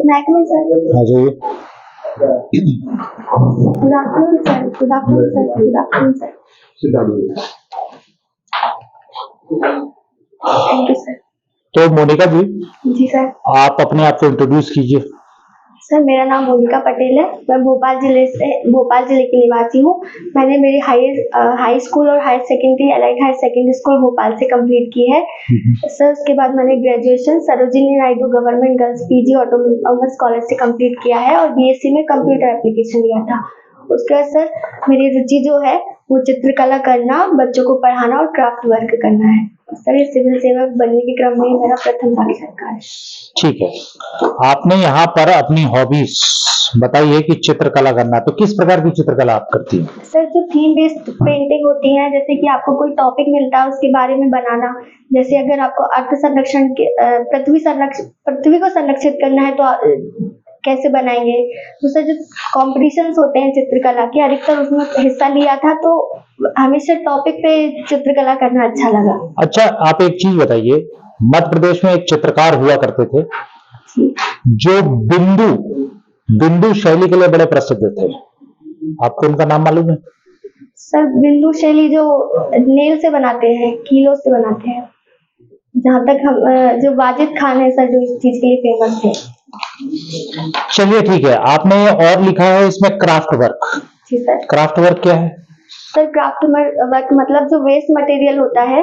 मैकमन sir. हाँ जी। Good afternoon sir. Good afternoon sir. Good afternoon sir. Thank you sir. तो मोनिका जी, जी sir. आप अपने आप को इंट्रोड्यूस कीजिए। सर मेरा नाम मोनिका पटेल है। मैं भोपाल जिले की निवासी हूँ। मैंने मेरी हाई स्कूल और higher secondary allied higher secondary school Bhopal से कंप्लीट की है। सर उसके बाद मैंने graduation Sarojini Naidu government girls PG autonomous college से कंप्लीट किया है और बीएससी में कंप्यूटर एप्लीकेशन लिया था। उसके बाद सर मेरी रुचि जो है वो चित्रकला करना, बच्चों को पढ़ाना और क्राफ्ट वर्क करना है। सर ये सिविल सेवक बनने के क्रम में मेरा प्रथम साक्षात्कार है। ठीक है, आपने यहाँ पर अपनी हॉबीज बताई है कि चित्रकला करना, तो किस प्रकार की चित्रकला आप करती हैं? सर जो थीम बेस्ड पेंटिंग होती है, जैसे कि आपको कोई टॉपिक मिलता है उसके बारे में बनाना। जैसे अगर आपको अर्थ संरक्षण के पृथ्वी को संरक्षित करना है तो कैसे बनाएंगे। तो सर जो कॉम्पिटिशन्स होते हैं चित्रकला के, अधिकतर उसमें हिस्सा लिया था, तो हमेशा टॉपिक पे चित्रकला करना अच्छा लगा। अच्छा, आप एक चीज बताइए, मध्य प्रदेश में एक चित्रकार हुआ करते थे जो बिंदु शैली के लिए बड़े प्रसिद्ध थे, आपको उनका नाम मालूम है? सर बिंदु शैली जो नेल से बनाते हैं, कीलों से बनाते हैं, जहाँ तक हम जो वाजिद खान है सर जो इस चीज के लिए फेमस है। चलिए ठीक है, आपने और लिखा है इसमें क्राफ्ट वर्क। जी सर। क्राफ्ट वर्क क्या है? सर क्राफ्ट वर्क मतलब जो वेस्ट मटेरियल होता है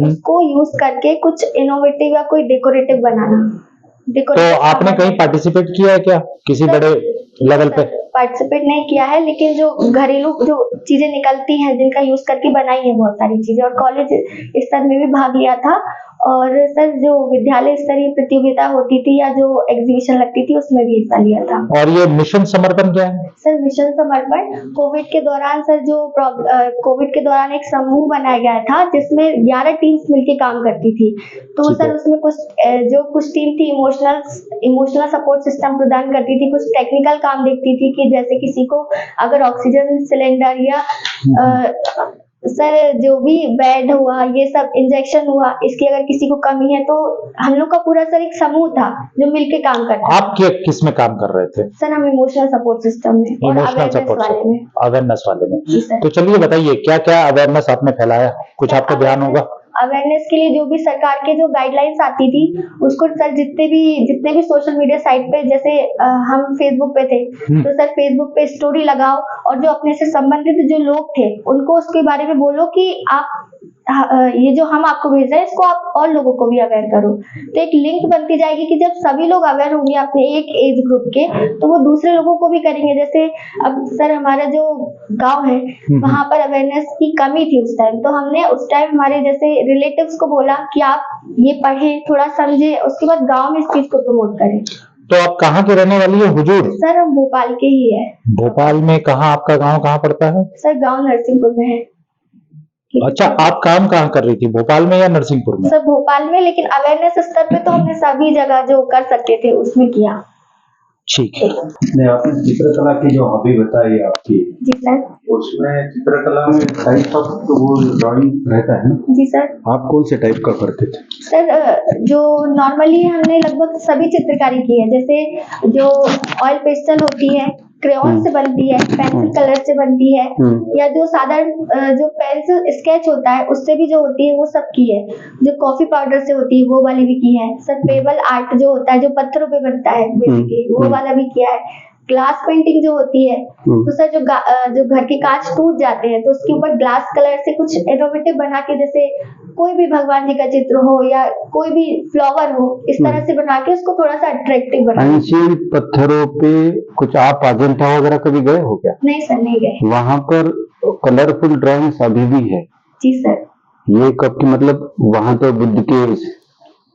उसको यूज करके कुछ इनोवेटिव या कोई डेकोरेटिव बनाना। तो आपने कहीं पार्टिसिपेट किया है क्या किसी बड़े लेवल पे? पार्टिसिपेट नहीं किया है, लेकिन जो घरेलू जो चीजें निकलती हैं जिनका यूज करके बनाई है बहुत सारी चीजें, और कॉलेज स्तर में भी भाग लिया था। और सर जो विद्यालय स्तरीय प्रतियोगिता होती थी या जो एग्जीबिशन लगती थी उसमें भी हिस्सा लिया था। और ये मिशन समर्पण क्या है? सर मिशन समर्पण कोविड के दौरान कोविड के दौरान एक समूह बनाया गया था जिसमें 11 टीम्स मिलकर काम करती थी। तो सर उसमें कुछ टीम थी इमोशनल सपोर्ट सिस्टम प्रदान करती थी, कुछ टेक्निकल काम देखती थी कि जैसे किसी को अगर ऑक्सीजन सिलेंडर या सर जो भी बेड हुआ, ये सब इंजेक्शन हुआ, इसकी अगर किसी को कमी है तो हम लोग का पूरा सर एक समूह था जो मिलके काम करता। आप किस में काम कर रहे थे? सर हम इमोशनल सपोर्ट सिस्टम में और अवेयरनेस वाले में। तो चलिए बताइए क्या क्या अवेयरनेस आपने फैलाया, कुछ आपको ध्यान होगा? अवेयरनेस के लिए जो भी सरकार के जो गाइडलाइंस आती थी उसको सर जितने भी सोशल मीडिया साइट पे, जैसे हम फेसबुक पे थे तो सर फेसबुक पे स्टोरी लगाओ और जो अपने से संबंधित जो लोग थे उनको उसके बारे में बोलो कि आप ये जो हम आपको भेज रहे हैं इसको आप और लोगों को भी अवेयर करो। तो एक लिंक बनती जाएगी कि जब सभी लोग अवेयर होंगे अपने एक एज ग्रुप के तो वो दूसरे लोगों को भी करेंगे। जैसे अब सर हमारा जो गांव है वहां पर अवेयरनेस की कमी थी उस टाइम, तो हमने उस टाइम हमारे जैसे रिलेटिव्स को बोला कि आप ये पढ़े, थोड़ा समझे, उसके बाद गाँव में इस चीज को प्रमोट करें। तो आप कहाँ के रहने वाली है हुजूर? सर हम भोपाल के ही है। भोपाल में कहाँ, आपका गाँव कहाँ पड़ता है? सर गाँव नरसिंहपुर में है। अच्छा, आप काम कहाँ कर रही थी, भोपाल में या नरसिंहपुर में? सर भोपाल में, लेकिन अवेयरनेस स्तर पे तो हमने सभी जगह जो कर सकते थे उसमें किया। ठीक है। आपने चित्रकला की जो हॉबी बताई आपकी, जी सर, उसमें चित्रकला में टाइप ऑफ तो वो ड्राइंग रहता है। जी सर। आप कौन से टाइप का करते थे? सर जो नॉर्मली हमने लगभग सभी चित्रकारी की है, जैसे जो ऑयल पेस्टल होती है, क्रेयॉन से बनती है, पेंसिल कलर से बनती है, या जो साधारण जो पेंसिल स्केच होता है उससे भी जो होती है वो सब की है। जो कॉफी पाउडर से होती है वो वाली भी की है। सर पेबल आर्ट जो होता है जो पत्थरों पे बनता है बेसिकली वो वाला भी किया है। ग्लास पेंटिंग जो होती है तो सर जो घर के कांच टूट जाते हैं तो उसके ऊपर ग्लास कलर से कुछ इनोवेटिव बना के, जैसे कोई भी भगवान जी का चित्र हो या कोई भी फ्लावर हो, इस तरह से बना के उसको थोड़ा सा अट्रैक्टिव बना। एंशिएंट पत्थरों पे कुछ आप अजंता वगैरह कभी गए हो क्या? नहीं सर, नहीं गए। वहाँ पर कलरफुल ड्राइंग्स अभी भी है? जी सर। ये कब की, मतलब वहाँ तो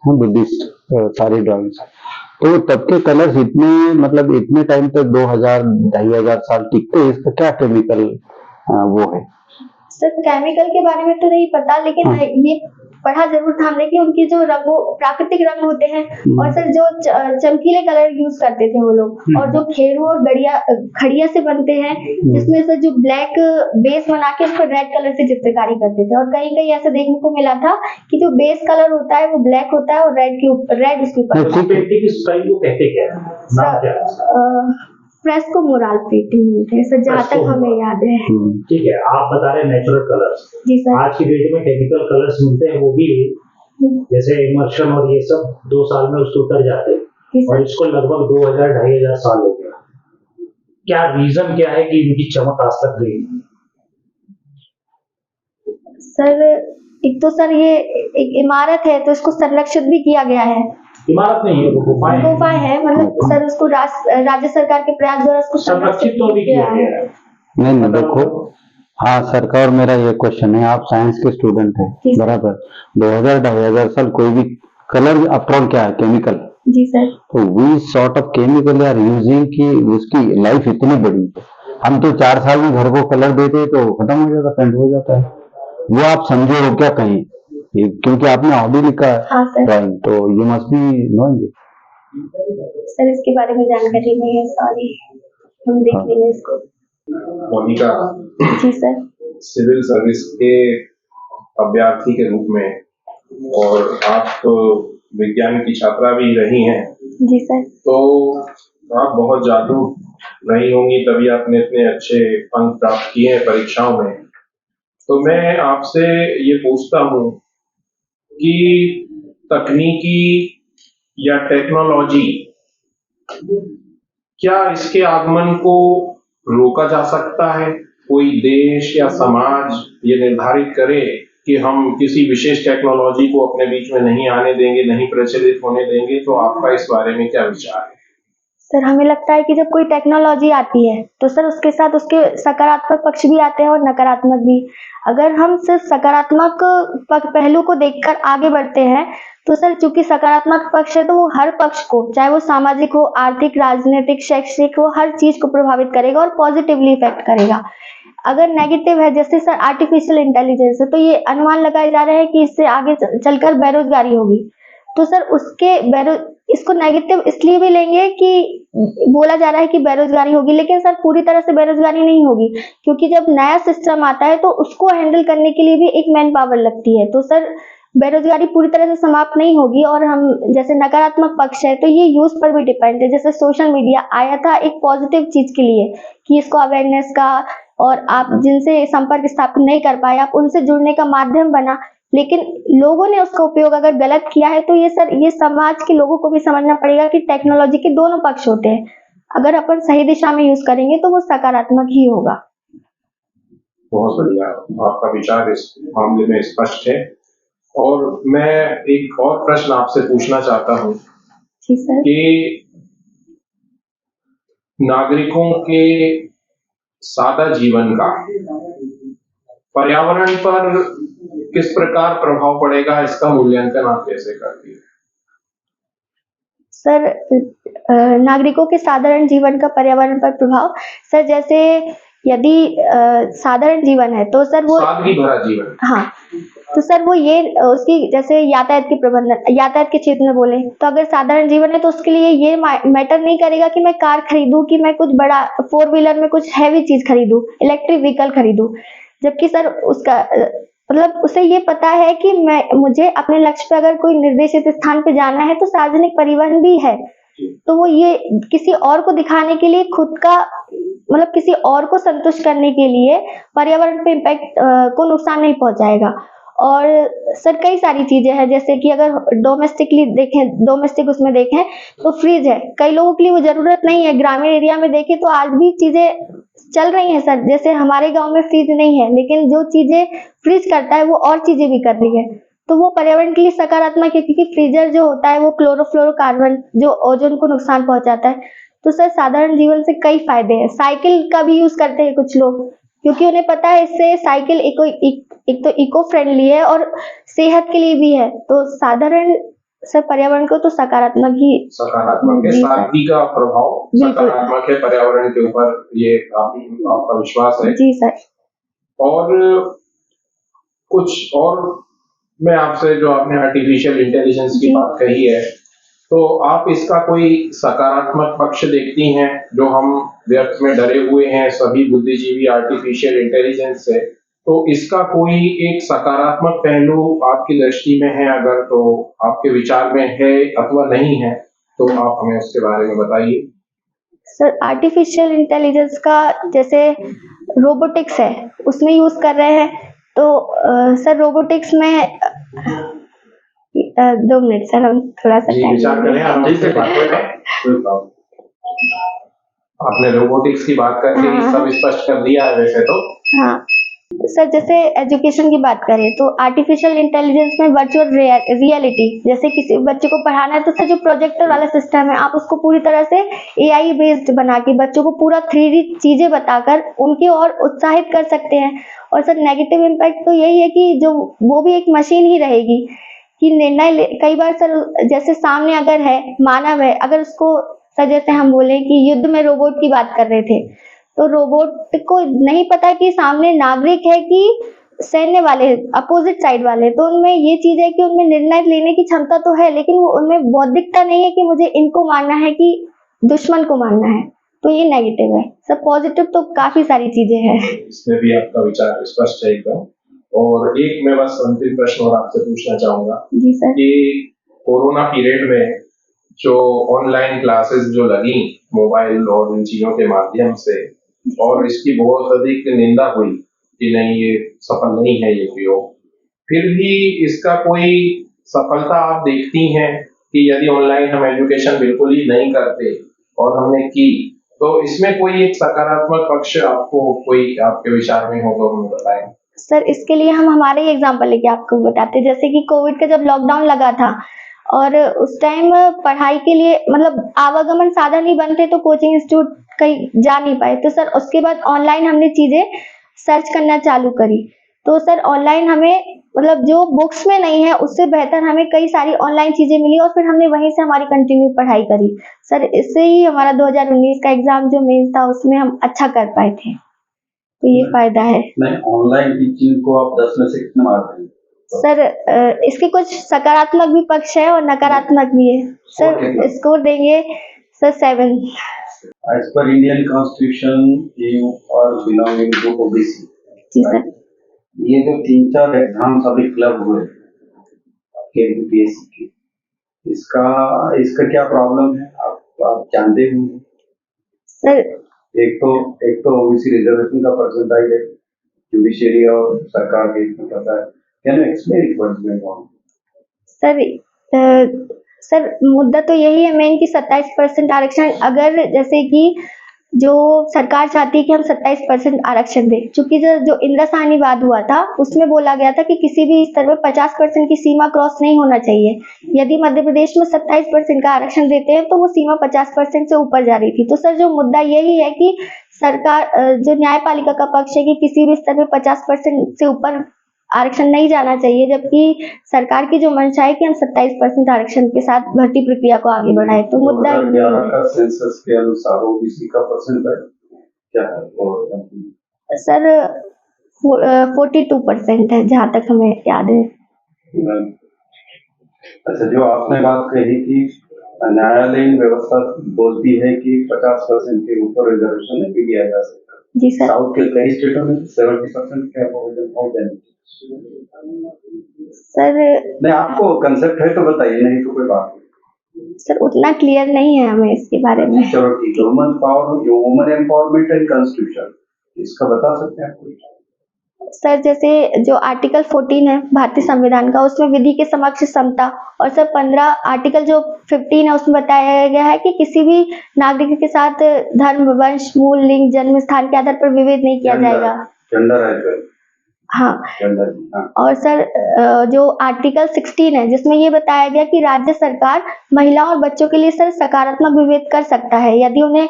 बुद्धिस्ट सारी ड्राइंग्स, तो तब के कलर्स इतने टाइम तक 2000-2500 साल टिकते हैं, इसका क्या केमिकल वो है? सर केमिकल के बारे में तो नहीं पता, लेकिन ये पढ़ा जरूर था हमने कि उनके जो रंगों प्राकृतिक रंग होते हैं और सर जो चमकीले कलर यूज करते थे वो लोग, और जो खेड़ू और खड़िया से बनते हैं जिसमें से जो ब्लैक बेस बना के उस पर रेड कलर से चित्रकारी करते थे। और कहीं कहीं ऐसा देखने को मिला था कि जो बेस कलर होता है वो ब्लैक होता है और रेड उसके ऊपर। पेंटिंग स्टाइल को कहते क्या है? नाम क्या है? फ्रेस्को मुराल पेंटिंग बोलते हैं सर, जहाँ तक हमें याद है। ठीक है, आप बता रहे नेचुरल कलर्स। जी सर। आज की डेट में केमिकल कलर्स मिलते हैं, वो भी जैसे इमर्शन और ये सब 2 साल में उसके उतर जाते हैं, और इसको लगभग 2000-2500 साल हो गया। क्या रीजन क्या है कि इनकी चमक आज तक गई? सर एक तो सर ये एक इमारत है तो इसको संरक्षित भी किया गया है। इमारत नहीं है, वो गुफाएं है, मतलब सर उसको राज्य सरकार के प्रयास द्वारा उसको संरक्षित तो भी किया गया है। नहीं देखो, हाँ सरकार, मेरा ये क्वेश्चन है, आप साइंस के स्टूडेंट हैं बराबर, 2000-2500 साल कोई भी कलर आफ्टर क्या है, केमिकल। जी सर। तो we sort of chemical are using की उसकी लाइफ इतनी बड़ी है। हम तो 4 साल में घर को कलर देते तो खत्म हो जाता, पेंट हो जाता है। वो आप समझो हो क्या कहीं, क्योंकि आपने हॉबी लिखा है ड्राइंग, तो you must be knowing it. Sir इसके बारे में जानकारी नहीं है, सॉरी, हम देख लेंगे इसको। मोनिका जी सर। सिविल सर्विस के अभ्यर्थी के रूप में, और आप विज्ञान की छात्रा भी रही हैं। जी सर। तो आप बहुत जागरूक रही होंगी, तभी आपने इतने अच्छे अंक प्राप्त किए हैं परीक्षाओं में। तो मैं आपसे ये पूछता हूँ कि तकनीकी या टेक्नोलॉजी, क्या इसके आगमन को रोका जा सकता है? कोई देश या समाज ये निर्धारित करे कि हम किसी विशेष टेक्नोलॉजी को अपने बीच में नहीं आने देंगे, नहीं प्रचलित होने देंगे, तो आपका इस बारे में क्या विचार है? सर हमें लगता है कि जब कोई टेक्नोलॉजी आती है तो सर उसके साथ उसके सकारात्मक पक्ष भी आते हैं और नकारात्मक भी। अगर हम सिर्फ सकारात्मक पहलू को देखकर आगे बढ़ते हैं तो सर चूंकि सकारात्मक पक्ष है तो वो हर पक्ष को, चाहे वो सामाजिक हो, आर्थिक, राजनीतिक, शैक्षिक हो, हर चीज को प्रभावित करेगा और पॉजिटिवली इफेक्ट करेगा। अगर नेगेटिव है, जैसे सर आर्टिफिशियल इंटेलिजेंस है, तो ये अनुमान लगाए जा रहे हैं कि इससे आगे चलकर बेरोजगारी होगी। तो सर इसको नेगेटिव इसलिए भी लेंगे कि बोला जा रहा है कि बेरोजगारी होगी, लेकिन सर पूरी तरह से बेरोजगारी नहीं होगी, क्योंकि जब नया सिस्टम आता है तो उसको हैंडल करने के लिए भी एक मैन पावर लगती है। तो सर बेरोजगारी पूरी तरह से समाप्त नहीं होगी। और हम जैसे नकारात्मक पक्ष है तो ये यूज पर भी डिपेंड है। जैसे सोशल मीडिया आया था एक पॉजिटिव चीज के लिए कि इसको अवेयरनेस का, और आप जिनसे संपर्क स्थापित नहीं कर पाए आप उनसे जुड़ने का माध्यम बना, लेकिन लोगों ने उसका उपयोग अगर गलत किया है तो ये समाज के लोगों को भी समझना पड़ेगा कि टेक्नोलॉजी के दोनों पक्ष होते हैं। अगर अपन सही दिशा में यूज करेंगे तो वो सकारात्मक ही होगा। बहुत बढ़िया, आपका विचार इस मामले में स्पष्ट है। और मैं एक और प्रश्न आपसे पूछना चाहता हूँ कि नागरिकों के सादा जीवन का पर्यावरण पर किस प्रकार प्रभाव पड़ेगा, इसका मूल्यांकन आप कैसे करती हैं? सर नागरिकों के साधारण जीवन का पर्यावरण पर प्रभाव, सर जैसे यदि साधारण जीवन है तो सर वो सादगी भरा जीवन, हाँ, तो सर वो ये उसकी जैसे यातायात के प्रबंधन, यातायात के क्षेत्र में बोले तो अगर साधारण जीवन है तो उसके लिए ये मैटर नहीं करेगा कि मैं कार खरीदूं, कि मैं कुछ बड़ा 4 व्हीलर में कुछ हैवी चीज खरीदूं, इलेक्ट्रिक व्हीकल खरीदूं। जबकि सर उसका मतलब उसे ये पता है कि मुझे अपने लक्ष्य पे अगर कोई निर्देशित स्थान पे जाना है तो सार्वजनिक परिवहन भी है, तो वो ये किसी और को दिखाने के लिए खुद का मतलब किसी और को संतुष्ट करने के लिए पर्यावरण पे इम्पैक्ट को नुकसान नहीं पहुंचाएगा। और सर कई सारी चीजें हैं, जैसे कि अगर डोमेस्टिक उसमें देखें तो फ्रिज है, कई लोगों के लिए वो जरूरत नहीं है। ग्रामीण एरिया में देखें तो आज भी चीजें चल रही हैं सर, जैसे हमारे गांव में फ्रिज नहीं है लेकिन जो चीजें फ्रिज करता है वो और चीजें भी कर रही है, तो वो पर्यावरण के लिए सकारात्मक है, क्योंकि फ्रीजर जो होता है वो क्लोरोफ्लोरोकार्बन जो ओजोन को नुकसान पहुंचाता है। तो सर साधारण जीवन से कई फायदे हैं। साइकिल का भी यूज करते हैं कुछ लोग, क्योंकि उन्हें पता है इससे साइकिल एक तो इको फ्रेंडली है और सेहत के लिए भी है। तो साधारण सर पर्यावरण को तो सकारात्मक है। सादगी का प्रभाव सकारात्मक है पर्यावरण के ऊपर, ये आपका विश्वास है? जी सर। और कुछ और मैं आपसे, जो आपने आर्टिफिशियल इंटेलिजेंस की जी। बात कही है, तो आप इसका कोई सकारात्मक पक्ष देखती हैं? जो हम व्यर्थ में डरे हुए हैं सभी बुद्धिजीवी आर्टिफिशियल इंटेलिजेंस से, तो इसका कोई एक सकारात्मक पहलू आपकी दृष्टि में है अगर, तो आपके विचार में है अथवा नहीं है, तो आप हमें उसके बारे में बताइए। सर आर्टिफिशियल इंटेलिजेंस का जैसे रोबोटिक्स है उसमें यूज कर रहे हैं, तो सर रोबोटिक्स में 2 मिनट सर, हम थोड़ा सा जी, टाइम विचार करें, आप हमसे बात करें। आपने रोबोटिक्स की बात करके ही सब स्पष्ट कर दिया है वैसे तो। हाँ सर, जैसे एजुकेशन की बात करें तो आर्टिफिशियल इंटेलिजेंस में वर्चुअल रियलिटी, जैसे किसी बच्चे को पढ़ाना है तो सर जो प्रोजेक्टर वाला सिस्टम है, आप उसको पूरी तरह से एआई बेस्ड बना के बच्चों को पूरा 3D चीजें बताकर उनकी और उत्साहित कर सकते हैं। और सर नेगेटिव इम्पैक्ट तो यही है कि जो वो भी एक मशीन ही रहेगी कि कई बार सर जैसे सामने अगर है मानव है, अगर उसको सर जैसे हम बोले कि युद्ध में रोबोट की बात कर रहे थे, तो रोबोट को नहीं पता कि सामने नागरिक है कि सैन्य वाले, अपोजिट साइड वाले, तो उनमें ये चीज है कि उनमें निर्णय लेने की क्षमता तो है, लेकिन वो उनमें बौद्धिकता नहीं है कि मुझे इनको मारना है कि दुश्मन को मारना है। तो ये नेगेटिव है सर। पॉजिटिव तो काफी सारी चीजें हैं। इसमें भी आपका विचार स्पष्ट है एकदम। और एक मैं बस अंतिम प्रश्न और आपसे पूछना चाहूंगा जी सर। कि कोरोना पीरियड में जो ऑनलाइन क्लासेस जो लगी मोबाइल और इन चीजों के माध्यम से, और इसकी बहुत अधिक निंदा हुई कि नहीं ये सफल नहीं है ये प्रयोग, फिर भी इसका कोई सफलता आप देखती हैं कि यदि ऑनलाइन हम एजुकेशन बिल्कुल ही नहीं करते और हमने की, तो इसमें कोई एक सकारात्मक पक्ष आपको कोई आपके विचार में हो तो हमें बताएं। सर इसके लिए हम हमारे ही एग्जाम्पल लेके आपको बताते हैं, जैसे कि कोविड का जब लॉकडाउन लगा था और उस टाइम पढ़ाई के लिए मतलब आवागमन साधन नहीं बनते, तो कोचिंग इंस्टीट्यूट कहीं जा नहीं पाए, तो सर उसके बाद ऑनलाइन हमने चीजें सर्च करना चालू करी। तो सर ऑनलाइन हमें मतलब जो बुक्स में नहीं है उससे बेहतर हमें कई सारी ऑनलाइन चीजें मिली और फिर हमने वहीं से हमारी कंटिन्यू पढ़ाई करी। सर इससे ही हमारा 2019 का एग्जाम जो मेंस था उसमें हम अच्छा कर पाए थे, तो ये फायदा है। नहीं, ऑनलाइन टीचिंग को आप 10 में से कितने मारते हैं? सर इसके कुछ सकारात्मक भी पक्ष है और नकारात्मक भी है। सर स्कोर देंगे sir 7। As per Indian Constitution, you are belonging to OBC. जी सर। ये जो 3-4 एग्जाम अभी क्लब हुए आपके यूपीएससी के, इसका क्या प्रॉब्लम है आप जानते होंगे। सर एक तो ओबीसी रिजर्वेशन का परसेंटाइज है, जुडिशरी और सरकार के इसमें पता है। Can you explain what is going on? Sir मुद्दा तो यही है मेन कि 27% आरक्षण, अगर जैसे कि जो सरकार चाहती है कि हम 27% आरक्षण दें, क्योंकि जो इंदिरा साहनी वाद हुआ था उसमें बोला गया था कि किसी भी स्तर पर 50% की सीमा क्रॉस नहीं होना चाहिए। यदि मध्य प्रदेश में 27% का आरक्षण देते हैं तो वो सीमा 50% से ऊपर जा रही थी। तो सर जो मुद्दा यही है कि सरकार जो न्यायपालिका का पक्ष है कि किसी भी स्तर पर 50% से ऊपर आरक्षण नहीं जाना चाहिए, जबकि सरकार की जो मंशा है कि हम 27% आरक्षण के साथ भर्ती प्रक्रिया को आगे बढ़ाए। तो मुद्दा 2011 का सेंसस के अनुसार ओबीसी का परसेंटाइज क्या है? सर 42% है जहाँ तक हमें याद है। अच्छा, जो आपने बात कही कि न्यायालयीन व्यवस्था बोलती है कि 50% के ऊपर रिजर्वेशन नहीं दिया जा सकता। जी सर। साउथ के कई स्टेटों में 70% का प्रोविजन सर नहीं, आपको कंसेप्ट है तो बताइए, नहीं तो कोई बात नहीं। सर उतना क्लियर नहीं है हमें इसके बारे में। चलो ठीक है, वुमन एम्पावरमेंट एंड कॉन्स्टिट्यूशन, इसका बता सकते हैं आपको? सर जैसे जो आर्टिकल 14 है भारतीय संविधान का, उसमें विधि के समक्ष समता, और सर 15 आर्टिकल जो 15 है उसमें बताया गया है कि किसी भी नागरिक के साथ धर्म, वंश, मूल, लिंग, जन्म स्थान के आधार पर विभेद नहीं किया जाएगा। Gender as well. हाँ। और सर जो आर्टिकल 16 है जिसमें ये बताया गया कि राज्य सरकार महिलाओं और बच्चों के लिए सर सकारात्मक विभेद कर सकता है, यदि उन्हें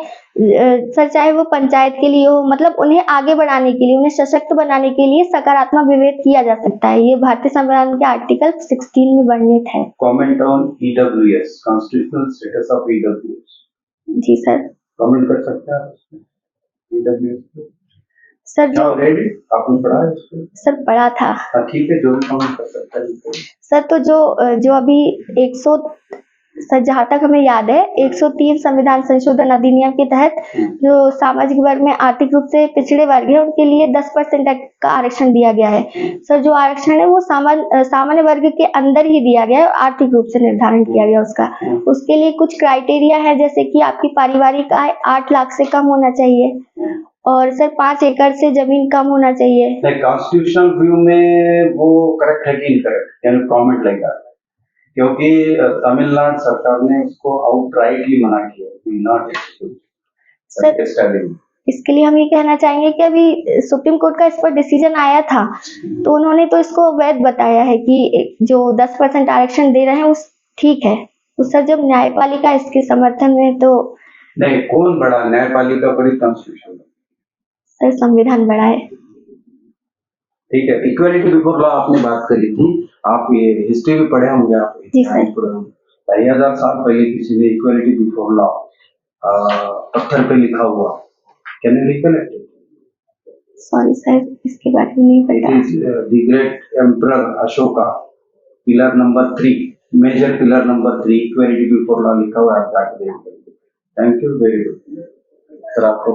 सर चाहे वो पंचायत के लिए हो, मतलब उन्हें आगे बढ़ाने के लिए, उन्हें सशक्त बनाने के लिए सकारात्मक विभेद किया जा सकता है। ये भारतीय संविधान के आर्टिकल 16 में वर्णित है। Comment on EWS, constitutional status of EWS. जी सर। कमेंट कर सकते हैं ईडब्ल्यूएस। सर जो ऑलरेडी आपने पढ़ा है इसको? सर पढ़ा था हाँ, ठीक है, जो भी कमेंट कर सकता है। सर। तो जो अभी 100 सर जहाँ तक हमें याद है 103 संविधान संशोधन अधिनियम के तहत जो सामाजिक वर्ग में आर्थिक रूप से पिछड़े वर्ग है उनके लिए 10% का आरक्षण दिया गया है। सर जो आरक्षण है वो सामान्य वर्ग के अंदर ही दिया गया है, आर्थिक रूप से निर्धारण किया गया उसका। उसके लिए कुछ क्राइटेरिया है, जैसे कि आपकी पारिवारिक आय 8 लाख से कम होना चाहिए और सर 5 एकड़ से जमीन कम होना चाहिए। कॉन्स्टिट्यूशनल व्यू में वो करेक्ट है कि incorrect, can comment like that? क्योंकि तमिलनाडु सरकार ने उसको आउटराइटली मना किया, नॉट सर इसके लिए हम ये कहना चाहेंगे कि अभी सुप्रीम कोर्ट का इस पर डिसीजन आया था तो उन्होंने तो इसको वैध बताया है कि जो 10% आरक्षण दे रहे हैं उस ठीक है। तो सर जब न्यायपालिका इसके समर्थन में तो नहीं, कौन बड़ा, न्यायपालिका बड़ी कॉन्स्टिट्यूशन? सर संविधान बड़ा है। ठीक है, इक्वालिटी बिफोर लॉ आपने बात करी थी, आप ये हिस्ट्री भी पढ़े होंगे आप? जी सर। 2000 साल पहले किसी ने इक्वालिटी बिफोर लॉ पत्थर पे लिखा हुआ, can you recollect? Sorry sir इसके बारे में नहीं पता। It is the great emperor Ashoka, pillar number 3, major pillar number 3, equality before law लिखा हुआ है, आप जाकर देखिए। Thank you, very good sir. आपको